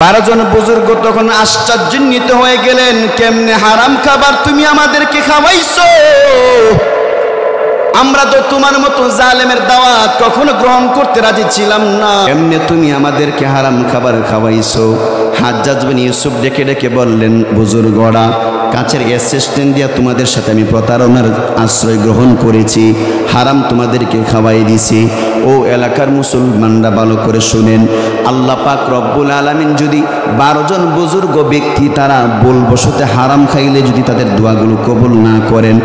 12 জন বুজুর্গ তখন আশ্চর্যান্বিত হয়ে গেলেন, কেমনে হারাম খাবার তুমি আমাদেরকে খাওয়াইছো? আমরা তো তোমার মতো জালেমের দাওয়াত কখনো গ্রহণ করতে রাজি ছিলাম না, কেমনে তুমি আমাদেরকে হারাম খাবার খাওয়াইছো? হাজ্জাজ বিন ইউসুফ ডেকে ডেকে বললেন, বুজুর্গরা, কাছের অ্যাসিস্ট্যান্ট দিয়া তোমাদের সাথে আমি প্রতারণার আশ্রয় গ্রহণ করেছি, হারাম তোমাদেরকে খাওয়াই দিছি। ও এলাকার মুসলমানরা ভালো করে শুনেন, আল্লাহ পাক রব্বুল আলামিন যদি 12 জন বুজুর্গ ব্যক্তি তারা ভুলবশত হারাম খাইলে যদি তাদের দোয়াগুলো কবুল না করেন,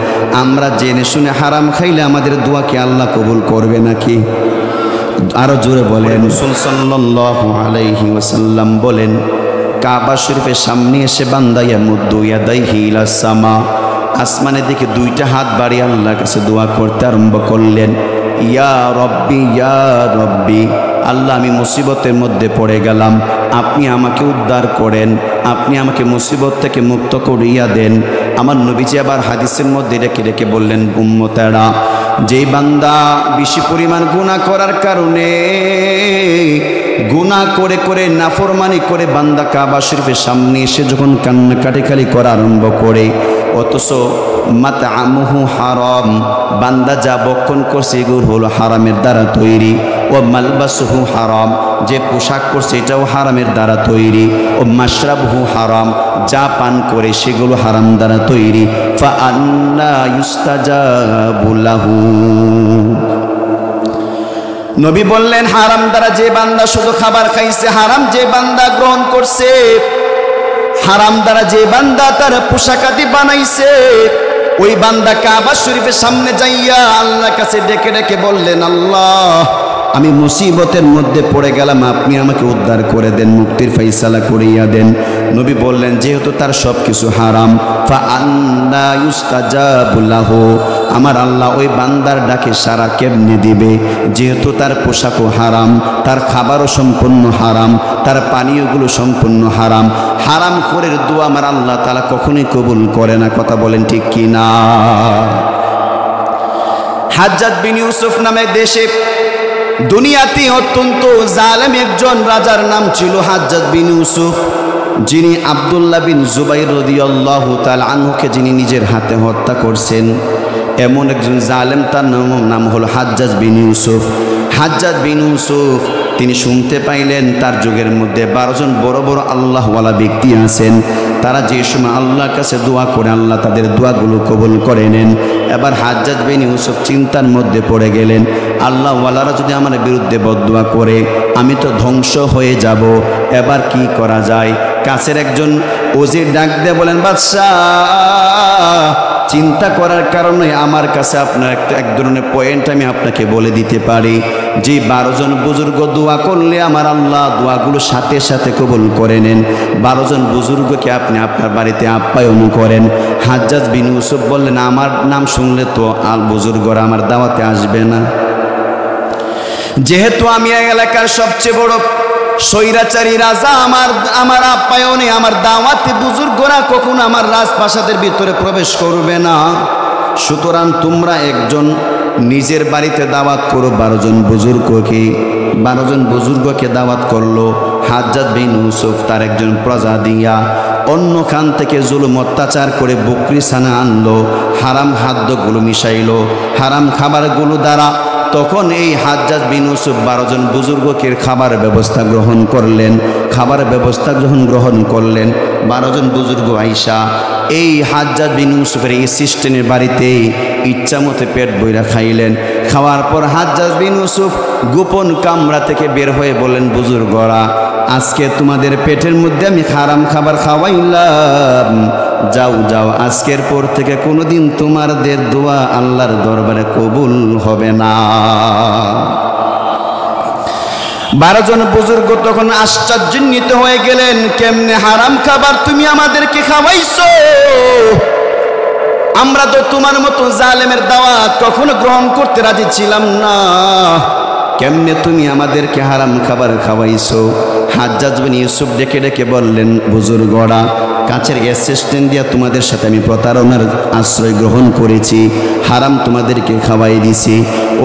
আমরা জেনে শুনে হারাম খাইলে আমাদের দোয়াকে আল্লাহ কবুল করবে নাকি? আরো জোরে বলেন। রাসূল সাল্লাল্লাহু আলাইহি ওয়াসাল্লাম বলেন, কাবা শরীফের সামনে এসে বান্দা ইয়ামুদ্দু ইয়াদাইহি ইলাস সামা, আসমানের দিকে দুইটা হাত বাড়িয়ে আল্লাহর কাছে দোয়া করতে আরম্ভ করলেন, ইয়া রব্বি, আল্লাহ আমি মুসিবতের মধ্যে পড়ে গেলাম, আপনি আমাকে উদ্ধার করেন, আপনি আমাকে মুসিবত থেকে মুক্ত করিয়া দেন। আমার নবীজি আবার হাদিসের মধ্যে রেখে রেখে বললেন, উম্মতেরা, যেই বান্দা বেশি পরিমাণ গুনাহ করার কারণে গুনাহ করে করে নাফরমানি করে বান্দা কাবা শরীফের সামনে এসে যখন কান্নাকাটি খালি করা আরম্ভ করে, অথচ মাতআমুহু হারাম, বান্দা যা বক্ষণ করছে এগুলো হলো হারামের দ্বারা তৈরি, ও মালবাসুহু হারাম, যে পোশাক করছে এটাও হারামের দ্বারা তৈরি, ও মাশরাবুহু হারাম, যা পান করে সেগুলো হারাম দ্বারা তৈরি, ফাআন্না ইউস্তাজাবু লাহু। নবী বললেন, হারাম দ্বারা যে বান্দা শুধু খাবার খাইছে, হারাম যে বান্দা গ্রহণ করছে, হারাম দ্বারা যে বান্দা তার পোশাকাদি বানাইছে, ওই বান্দা কাবা শরীফের সামনে যাইয়া আল্লাহর কাছে ডেকে ডেকে বললেন, আল্লাহ আমি মুসিবতের মধ্যে পড়ে গেলাম, আপনি আমাকে উদ্ধার করে দেন, মুক্তির ফয়সালা করিয়া দেন। নবী বললেন, যেহেতু তার সব কিছু হারাম, ফাআন্না ইউস্তাজাবু লাহু, আমার আল্লাহ ওই বান্দার ডাকে সাড়া কেমনে দিবে? যেহেতু তার পোশাকও হারাম, তার খাবারও সম্পূর্ণ হারাম, তার পানীয়গুলো সম্পূর্ণ হারাম, হারাম খোরের দোয়া আমার আল্লাহ তাআলা কখনোই কবুল করে না। কথা বলেন ঠিক কি না? হাজ্জাজ বিন ইউসুফ নামে দেশে দুনিয়াতে অত্যন্ত জালেম একজন রাজার নাম ছিল হাজ্জাজ বিন ইউসুফ, যিনি আব্দুল্লাহ বিন জুবাইর রাদিয়াল্লাহু তাআলা আনহুকে যিনি নিজের হাতে হত্যা করছেন, এমন একজন জালেম, তার নাম হলো হাজ্জাজ বিন ইউসুফ। হাজ্জাজ বিন ইউসুফ তিনি শুনতে পাইলেন তার যুগের মধ্যে 12 জন বড় বড় আল্লাহওয়ালা ব্যক্তি আছেন, তারা যে সময় আল্লাহর কাছে দোয়া করে আল্লাহ তাদের দোয়াগুলো কবুল করে নেন। এবার হাজ্জাজ বিন ইউসুফ চিন্তার মধ্যে পড়ে গেলেন, আল্লাহওয়ালারা যদি আমার বিরুদ্ধে বদদোয়া করে আমি তো ধ্বংস হয়ে যাব, এবার কি করা যায়? কাছের একজন ওজির ডাক দিয়ে বলেন, বাদশাহ, চিন্তা করার কারণে আমার কাছে আপনার এক ধরনের পয়েন্ট আমি আপনাকে বলে দিতে পারি, যে 12 জন বুজুর্গ দোয়া করলে আমার আল্লাহ দোয়াগুলো সাথে সাথে কবুল করে নেন। 12 জন বুজুর্গকে আপনি আপনার বাড়িতে আপ্যায়ন করেন। হাজ্জাজ বিন ইউসুফ বললেন, আমার নাম শুনলে তো বুজুর্গরা আমার দাওয়াতে আসবে না, যেহেতু আমি এই এলাকার সবচেয়ে বড় স্বৈরাচারী রাজা, আমার আপ্যায়নে আমার দাওয়াতে বুজুর্গরা কখনো আমার রাজপ্রাসাদের ভিতরে প্রবেশ করবে না। সুতরাং তোমরা একজন নিজের বাড়িতে দাওয়াত করো 12 জন বুজুর্গকে। 12 জন বুজুর্গকে দাওয়াত করলো। হাজ্জাজ বিন ইউসুফ তার একজন প্রজা দিয়া অন্য খান থেকে জুলুম অত্যাচার করে বকরি ছানা আনলো, হারাম খাদ্যগুলো মিশাইলো হারাম খাবারগুলো দ্বারা। তখন এই হাজ্জাজ বিন ইউসুফ 12 জন বুজুর্গকে খাবার ব্যবস্থা গ্রহণ করলেন। খাবার ব্যবস্থা যখন গ্রহণ করলেন, 12 জন বুজুর্গ আইসা এই হাজ্জাজ বিন ইউসুফের অ্যাসিস্ট্যান্টের বাড়িতে ইচ্ছা মতো পেট বইরা খাইলেন। খাওয়ার পর হাজ্জাজ বিন ইউসুফ গোপন কামরা থেকে বের হয়ে বললেন, বুজুর্গরা, আজকে তোমাদের পেটের মধ্যে আমি হারাম খাবার খাওয়াইলাম, যাও যাও, আজকের পর থেকে কোনোদিন তোমাদের দোয়া আল্লাহর দরবারে কবুল হবে না। 12 জন বুজুর্গ তখন আশ্চর্যান্বিত হয়ে গেলেন, কেমনে হারাম খাবার তুমি আমাদেরকে খাওয়াইছো? আমরা তো তোমার মতো জালেমের দাওয়াত কখনো গ্রহণ করতে রাজি ছিলাম না, কেমনে তুমি আমাদেরকে হারাম খাবার খাওয়াইছো? হাজ্জাজ বিন ইউসুফ ডেকে ডেকে বললেন, বুজুর্গরা, কাছের অ্যাসিস্ট্যান্ট দিয়া তোমাদের সাথে আমি প্রতারণার আশ্রয় গ্রহণ করেছি, হারাম তোমাদেরকে খাওয়াই দিছি।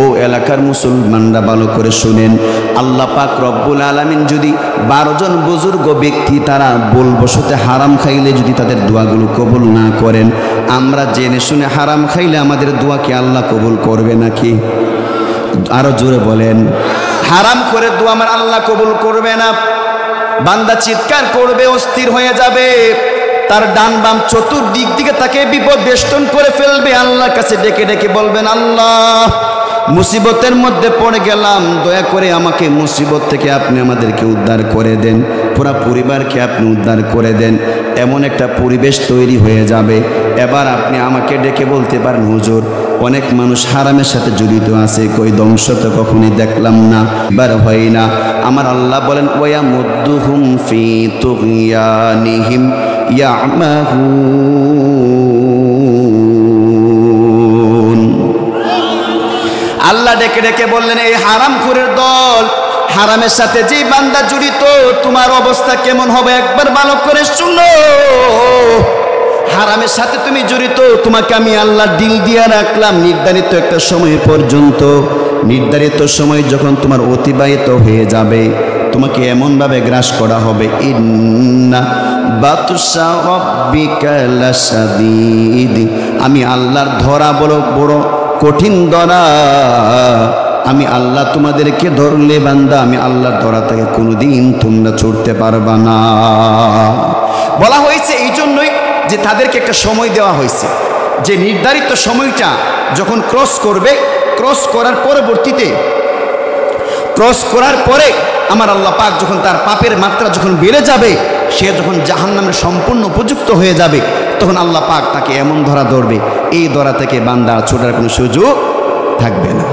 ও এলাকার মুসলমানরা ভালো করে শুনেন, আল্লাহ পাক রব্বুল আলামিন যদি 12 জন বুজুর্গ ব্যক্তি তারা বলবশতে হারাম খাইলে যদি তাদের দোয়াগুলো কবুল না করেন, আমরা জেনে শুনে হারাম খাইলে আমাদের দোয়া কি আল্লাহ কবুল করবে নাকি? আরো জোরে বলেন। হারাম করে দোয়া আমার আল্লাহ কবুল করবে না। বান্দা চিৎকার করবে, অস্থির হয়ে যাবে, তার ডান বাম চতুর্দিক দিকে তাকে বিপদ বেষ্টন করে ফেলবে। আল্লাহর কাছে ডেকে ডেকে বলবেন, আল্লাহ মুসিবতের মধ্যে পড়ে গেলাম, দয়া করে আমাকে মুসিবত থেকে আপনি আমাদেরকে উদ্ধার করে দেন, পুরা পরিবারকে আপনি উদ্ধার করে দেন। এমন একটা পরিবেশ তৈরি হয়ে যাবে। এবার আপনি আমাকে ডেকে বলতে পারেন, হুজুর অনেক মানুষ হারামের সাথে জড়িত আছে, কই ধ্বংস তো কখনই দেখলাম না, এবার হয় না। আমার আল্লাহ বলেন, ওয়া মুদ্দুহুম ফি তুগয়ানিহিম ইয়ামাহুন। আল্লাহ ডেকে ডেকে বললেন, এই হারামখোরের দল, হারামের সাথে যে বান্দা জড়িত, তোমার অবস্থা কেমন হবে একবার ভালো করে শুনো। হারামের সাথে তুমি জড়িত, তোমাকে আমি আল্লাহ ডিল দিয়ে রাখলাম নির্ধারিত একটা সময় পর্যন্ত। নির্ধারিত সময় যখন তোমার অতিবাহিত হয়ে যাবে, তোমাকে এমনভাবে গ্রাস করা হবে, ইন্না বাতুশা রাব্বিকা লাশাদীদ। আমি আল্লাহর ধরা বড় বড় কঠিন ধরা। আমি আল্লাহ তোমাদেরকে ধরলে বান্দা, আমি আল্লাহর ধরা থেকে কোনোদিন তোমরা ছুটতে পারবা না। বলা হয়েছে এই জন্যই যে তাদেরকে একটা সময় দেওয়া হয়েছে, যে নির্ধারিত সময়টা যখন ক্রস করবে, ক্রস করার পরবর্তীতে, ক্রস করার পরে আমার আল্লাহ পাক যখন তার পাপের মাত্রা যখন বেড়ে যাবে, সে যখন জাহান্নামের সম্পূর্ণ উপযুক্ত হয়ে যাবে, তখন আল্লাহ পাক তাকে এমন ধরা ধরবে, এই ধরা থেকে বান্দা ছোটার কোনো সুযোগ থাকবে না।